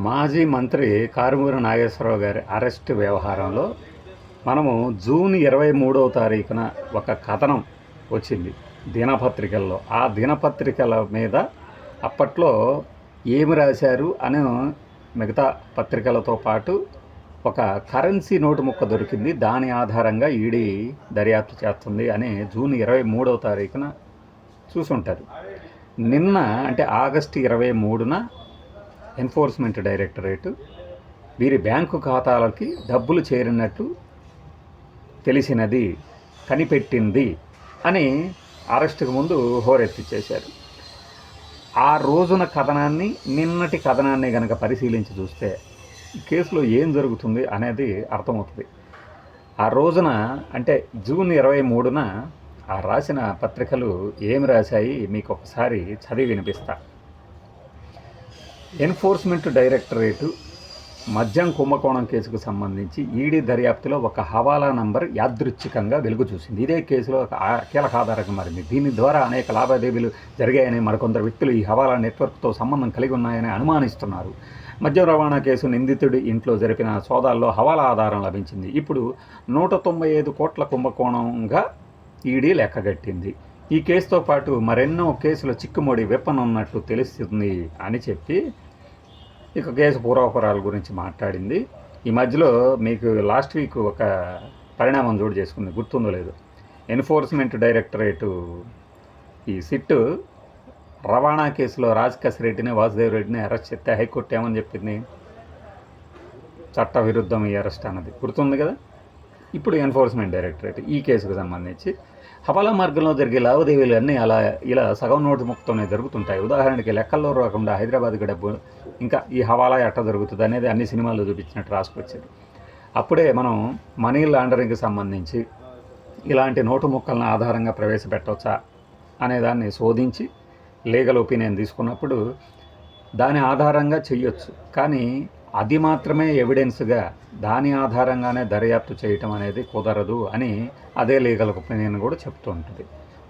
మాజీ మంత్రి కారుమూరి నాగేశ్వరరావు గారి అరెస్ట్ వ్యవహారంలో మనము జూన్ 23వ తారీఖున ఒక కథనం వచ్చింది దినపత్రికల్లో. ఆ దినపత్రికల మీద అప్పట్లో ఏమి రాశారు అని మిగతా పత్రికలతో పాటు ఒక కరెన్సీ నోటు ముక్క దొరికింది. దాని ఆధారంగా ఈడీ దర్యాప్తు చేస్తుంది అని జూన్ 23వ తారీఖున చూసుంటారు. నిన్న అంటే ఆగస్టు 23న ఎన్ఫోర్స్మెంట్ డైరెక్టరేటు వీరి బ్యాంకు ఖాతాలకి డబ్బులు చేరినట్టు తెలిసినది, కనిపెట్టింది అని అరెస్టుకు ముందు హోరెత్తిచ్చేశారు. ఆ రోజున కథనాన్ని నిన్నటి కథనాన్ని కనుక పరిశీలించి చూస్తే ఈ కేసులో ఏం జరుగుతుంది అనేది అర్థమవుతుంది. ఆ రోజున అంటే జూన్ 23న ఆ రాసిన పత్రికలు ఏమి రాశాయి మీకు ఒకసారి చదివి వినిపిస్తా. ఎన్ఫోర్స్మెంట్ డైరెక్టరేటు మద్యం కుంభకోణం కేసుకు సంబంధించి ఈడీ దర్యాప్తులో ఒక హవాలా నంబర్ యాదృచ్ఛికంగా వెలుగు చూసింది. ఇదే కేసులో ఒక కీలక ఆధారంగా మారింది. దీని ద్వారా అనేక లావాదేవీలు జరిగాయని మరికొందరు వ్యక్తులు ఈ హవాలా నెట్వర్క్తో సంబంధం కలిగి ఉన్నాయని అనుమానిస్తున్నారు. మద్యం రవాణా కేసు నిందితుడి ఇంట్లో జరిపిన సోదాల్లో హవాలా ఆధారం లభించింది. ఇప్పుడు 195 కోట్ల కుంభకోణంగా ఈడీ లెక్కగట్టింది. ఈ కేసుతో పాటు మరెన్నో కేసుల చిక్కుముడి విప్పనున్నట్టు తెలుస్తుంది అని చెప్పి ఇక కేసు పూర్వాపరాల గురించి మాట్లాడింది. ఈ మధ్యలో మీకు లాస్ట్ వీక్ ఒక పరిణామం చోటు చేసుకుంది, గుర్తుందో లేదు. ఎన్ఫోర్స్మెంట్ డైరెక్టరేటు ఈ సిట్టు రవాణా కేసులో రాజకేశ్ రెడ్డిని, వాసుదేవ్ రెడ్డిని అరెస్ట్ చేస్తే హైకోర్టు ఏమని చెప్పింది? చట్టవిరుద్ధం ఈ అరెస్ట్ అన్నది గుర్తుంది కదా. ఇప్పుడు ఎన్ఫోర్స్మెంట్ డైరెక్టరేట్ ఈ కేసుకు సంబంధించి హవాలా మార్గంలో జరిగే లావాదేవీలు అన్నీ ఇలా సగం నోటు ముక్కతోనే జరుగుతుంటాయి. ఉదాహరణకి లెక్కల్లో రాకుండా హైదరాబాద్కి డబ్బు, ఇంకా ఈ హవాలా ఎట్ట జరుగుతుంది అనేది అన్ని సినిమాల్లో చూపించినట్టు రాసుకొచ్చారు. అప్పుడే మనం మనీ లాండరింగ్కి సంబంధించి ఇలాంటి నోటు ముక్కలను ఆధారంగా ప్రవేశపెట్టవచ్చా అనేదాన్ని శోధించి లీగల్ ఒపీనియన్ తీసుకున్నప్పుడు దాని ఆధారంగా చెయ్యొచ్చు. కానీ అది మాత్రమే ఎవిడెన్స్గా దాని ఆధారంగానే దర్యాప్తు చేయటం అనేది కుదరదు అని అదే లీగల్ ఒపీనియన్ కూడా చెప్తూ ఉంటుంది.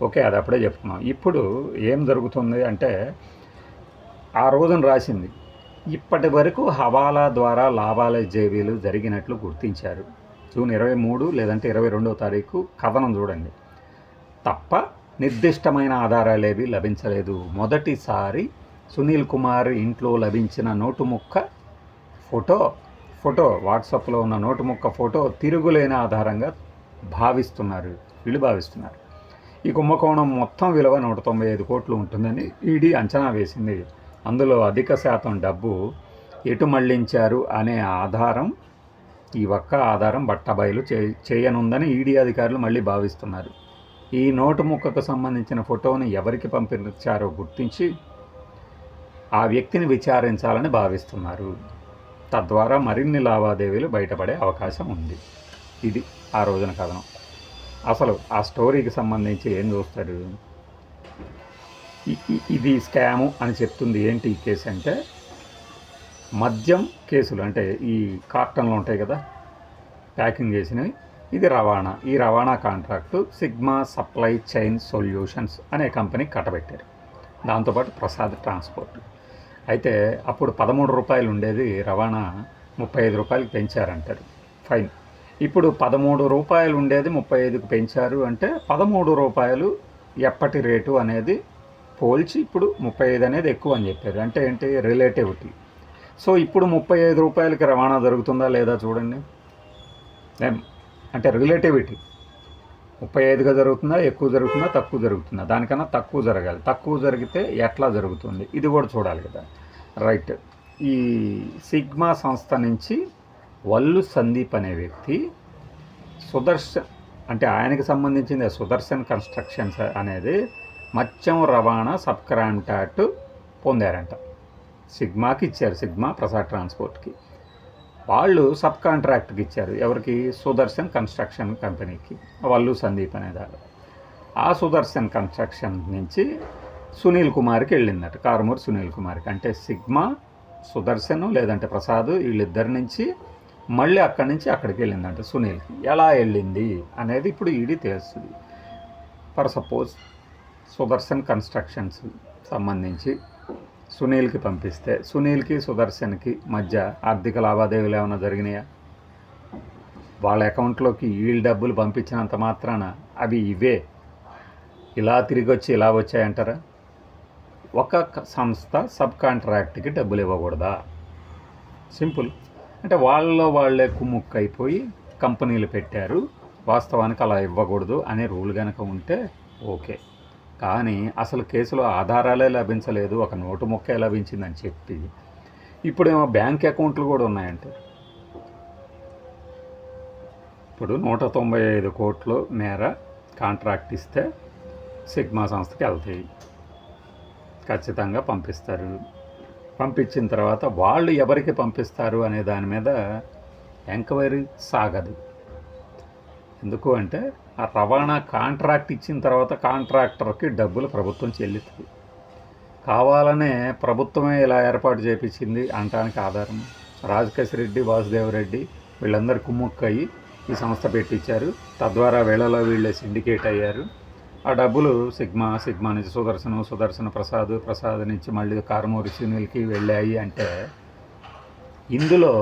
ఓకే, అది అప్పుడే చెప్తున్నాం. ఇప్పుడు ఏం జరుగుతుంది అంటే ఆ రోజున రాసింది ఇప్పటి వరకు హవాలా ద్వారా లావాదేవీలు జరిగినట్లు గుర్తించారు. జూన్ 23 లేదంటే 22వ తారీఖు కథనం చూడండి. తప్ప నిర్దిష్టమైన ఆధారాలేవి లభించలేదు. మొదటిసారి సునీల్ కుమార్ ఇంట్లో లభించిన నోటు ముక్క ఫోటో వాట్సాప్లో ఉన్న నోటు ముక్క ఫోటో తిరుగులేని ఆధారంగా వీళ్ళు భావిస్తున్నారు. ఈ కుంభకోణం మొత్తం విలువ 195 కోట్లు ఉంటుందని ఈడీ అంచనా వేసింది. అందులో అధిక శాతం డబ్బు ఎటు మళ్లించారు అనే ఆధారం, ఈ ఒక్క ఆధారం బట్టబయలు చేయనుందని ఈడీ అధికారులు మళ్ళీ భావిస్తున్నారు. ఈ నోటు ముక్కకు సంబంధించిన ఫోటోని ఎవరికి పంపించారో గుర్తించి ఆ వ్యక్తిని విచారించాలని భావిస్తున్నారు. తద్వారా మరిన్ని లావాదేవీలు బయటపడే అవకాశం ఉంది. ఇది ఆ రోజున కథనం. అసలు ఆ స్టోరీకి సంబంధించి ఏం చూస్తారు? ఇది స్కాము అని చెప్తుంది. ఏంటి ఈ కేసు అంటే మద్యం కేసులు, అంటే ఈ కార్టన్లు ఉంటాయి కదా ప్యాకింగ్ చేసినవి, ఇది రవాణా. ఈ రవాణా contract sigma supply chain solutions అనే కంపెనీకి కట్టబెట్టారు. దాంతోపాటు ప్రసాద్ ట్రాన్స్పోర్ట్. అయితే అప్పుడు 13 రూపాయలు ఉండేది రవాణా, 35 రూపాయలకి పెంచారంటారు. ఫైన్. ఇప్పుడు 13 రూపాయలు ఉండేది 35కి పెంచారు అంటే 13 రూపాయలు ఎప్పటి రేటు అనేది పోల్చి ఇప్పుడు 35 అనేది ఎక్కువ అని చెప్పారు. అంటే ఏంటి? రిలేటివిటీ. సో ఇప్పుడు 35 రూపాయలకి రవాణా జరుగుతుందా లేదా చూడండి. అంటే రిలేటివిటీ 35గా జరుగుతుందా, ఎక్కువ జరుగుతుందా, తక్కువ జరుగుతుందా? దానికన్నా తక్కువ జరగాలి. తక్కువ జరిగితే ఎట్లా జరుగుతుంది ఇది కూడా చూడాలి కదా. రైట్. ఈ సిగ్మా సంస్థ నుంచి వల్లు సందీప్ అనే వ్యక్తి సుదర్శన్, అంటే ఆయనకి సంబంధించింది సుదర్శన్ కన్స్ట్రక్షన్స్ అనేది మత్స్యం రవాణా సబ్ కాంట్రాక్ట్ పొందారంట. సిగ్మాకి ఇచ్చారు, సిగ్మా ప్రసాద్ ట్రాన్స్పోర్ట్కి. వాళ్ళు సబ్ కాంట్రాక్ట్కి ఇచ్చారు. ఎవరికి? సుదర్శన్ కన్స్ట్రక్షన్ కంపెనీకి, వల్లు సందీప్ అనేదారు. ఆ సుదర్శన్ కన్స్ట్రక్షన్ నుంచి సునీల్ కుమార్కి వెళ్ళిందట, కారుమూరి సునీల్ కుమార్కి. అంటే సిగ్మా, సుదర్శన్ లేదంటే ప్రసాద్ వీళ్ళిద్దరి నుంచి మళ్ళీ అక్కడి నుంచి అక్కడికి వెళ్ళిందంట సునీల్కి. ఎలా వెళ్ళింది అనేది ఇప్పుడు ఈడీ తెలుస్తుంది. ఫర్ సపోజ్ సుదర్శన్ కన్స్ట్రక్షన్స్ సంబంధించి సునీల్కి పంపిస్తే సునీల్కి సుదర్శన్కి మధ్య ఆర్థిక లావాదేవీలు ఏమైనా జరిగినాయా? వాళ్ళ అకౌంట్లోకి వీళ్ళ డబ్బులు పంపించినంత మాత్రాన అవి ఇవే ఇలా తిరిగి వచ్చి ఇలా వచ్చాయంటారా? ఒక సంస్థ సబ్ కాంట్రాక్ట్కి డబ్బులు ఇవ్వకూడదా? సింపుల్. అంటే వాళ్ళే కుమ్ముక్కైపోయి కంపెనీలు పెట్టారు, వాస్తవానికి అలా ఇవ్వకూడదు అనే రూల్ కనుక ఉంటే ఓకే. కానీ అసలు కేసులో ఆధారాలే లభించలేదు, ఒక నోటు ముక్కే లభించిందని చెప్పి ఇప్పుడేమో బ్యాంక్ అకౌంట్లు కూడా ఉన్నాయంటే. ఇప్పుడు 195 కోట్లు మేర కాంట్రాక్ట్ ఇస్తే సిగ్మా సంస్థకి వెళ్తాయి, ఖచ్చితంగా పంపిస్తారు. పంపించిన తర్వాత వాళ్ళు ఎవరికి పంపిస్తారు అనే దాని మీద ఎంక్వైరీ సాగదు. ఎందుకు అంటే ఆ రవాణా కాంట్రాక్ట్ ఇచ్చిన తర్వాత కాంట్రాక్టర్కి డబ్బులు ప్రభుత్వం చెల్లిస్తుంది. కావాలనే ప్రభుత్వమే ఇలా ఏర్పాటు చేయించింది అనటానికి ఆధారం రాజకేశ్ రెడ్డి, వాసుదేవరెడ్డి వీళ్ళందరూ కుమ్ముక్కయ్యి ఈ సంస్థ పెట్టించారు. తద్వారా వీళ్ళలో వీళ్ళే సిండికేట్ అయ్యారు. ఆ డబ్బులు సిగ్మా నుంచి సుదర్శన ప్రసాద్ నుంచి మళ్ళీ కారుమూరి సునీల్కి వెళ్ళాయి. అంటే ఇందులో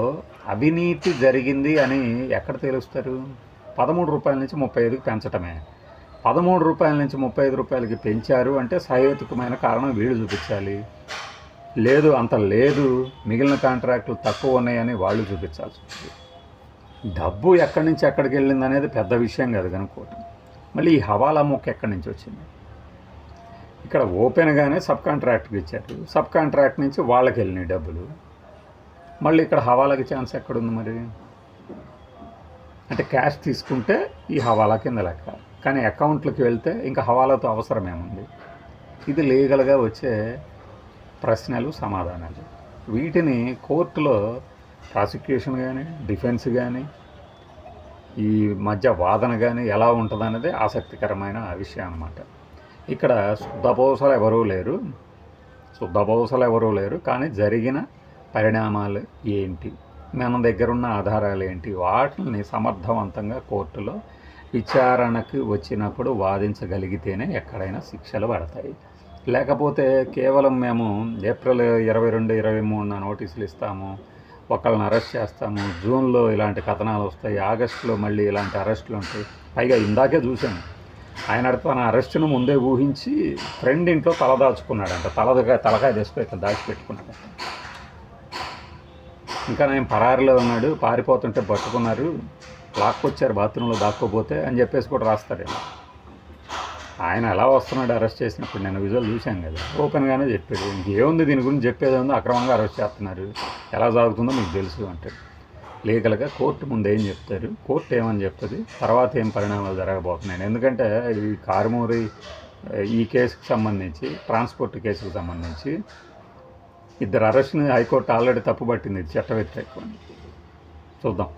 అవినీతి జరిగింది అని ఎక్కడ తెలుస్తారు? 13 రూపాయల నుంచి 35కి పెంచటమే. 13 రూపాయల నుంచి 35 రూపాయలకి పెంచారు అంటే సహేతుకమైన కారణం వీళ్ళు చూపించాలి. లేదు అంత లేదు, మిగిలిన కాంట్రాక్టులు తక్కువ ఉన్నాయని వాళ్ళు చూపించాల్సి ఉంటుంది. డబ్బు ఎక్కడి నుంచి ఎక్కడికి వెళ్ళింది అనేది పెద్ద విషయం కాదు కనుక్కోవటం. మళ్ళీ ఈ హవాలా మొక్క ఎక్కడి నుంచి వచ్చింది? ఇక్కడ ఓపెన్గానే సబ్ కాంట్రాక్ట్కి ఇచ్చారు, సబ్ కాంట్రాక్ట్ నుంచి వాళ్ళకి వెళ్ళినాయి డబ్బులు. మళ్ళీ ఇక్కడ హవాలాకి ఛాన్స్ ఎక్కడుంది మరి? అంటే క్యాష్ తీసుకుంటే ఈ హవాలా కింద లెక్క, కానీ అకౌంట్లకి వెళ్తే ఇంకా హవాలాతో అవసరం ఏముంది? ఇది లీగల్గా వచ్చే ప్రశ్నలు, సమాధానాలు. వీటిని కోర్టులో ప్రాసిక్యూషన్ కానీ డిఫెన్స్ కానీ ఈ మధ్య వాదన కానీ ఎలా ఉంటుందనేది ఆసక్తికరమైన విషయం అన్నమాట. ఇక్కడ శుద్ధపూసలు ఎవరూ లేరు, కానీ జరిగిన పరిణామాలు ఏంటి, మన దగ్గరున్న ఆధారాలు ఏంటి, వాటిని సమర్థవంతంగా కోర్టులో విచారణకు వచ్చినప్పుడు వాదించగలిగితేనే ఎక్కడైనా శిక్షలు పడతాయి. లేకపోతే కేవలం మేము ఏప్రిల్ 22, 23 నోటీసులు ఇస్తాము, ఒకళ్ళని అరెస్ట్ చేస్తాము, జూన్లో ఇలాంటి కథనాలు వస్తాయి, ఆగస్టులో మళ్ళీ ఇలాంటి అరెస్టులు ఉంటాయి. పైగా ఇందాకే చూశాను, ఆయన తన అరెస్టును ముందే ఊహించి ఫ్రెండ్ ఇంట్లో తలదాచుకున్నాడంట, తలకాయ తీసుకొని ఇట్లా దాచిపెట్టుకున్నాడంట. ఇంకా నేను పరారిలో ఉన్నాడు, పారిపోతుంటే పట్టుకున్నారు, లాక్కొచ్చారు బాత్రూంలో దాక్కోపోతే అని చెప్పేసి కూడా రాస్తాడు. ఆయన ఎలా వస్తున్నాడు అరెస్ట్ చేసినప్పుడు? నేను విజువల్ చూశాను కదా, ఓపెన్గానే చెప్పాడు. ఇంకేముంది దీని గురించి చెప్పేది ఉంది, అక్రమంగా అరెస్ట్ చేస్తున్నారు, ఎలా సాగుతుందో మీకు తెలుసు అంటాడు. లీగల్గా కోర్టు ముందు ఏం చెప్తారు, కోర్టు ఏమని చెప్తుంది, తర్వాత ఏం పరిణామాలు జరగబోతున్నాయి. ఎందుకంటే ఈ కారుమూరి ఈ కేసుకు సంబంధించి, ట్రాన్స్పోర్ట్ కేసుకు సంబంధించి 2 అరెస్ట్ని హైకోర్టు ఆల్రెడీ తప్పుపట్టింది, చట్ట వ్యతిరేకం. చూద్దాం.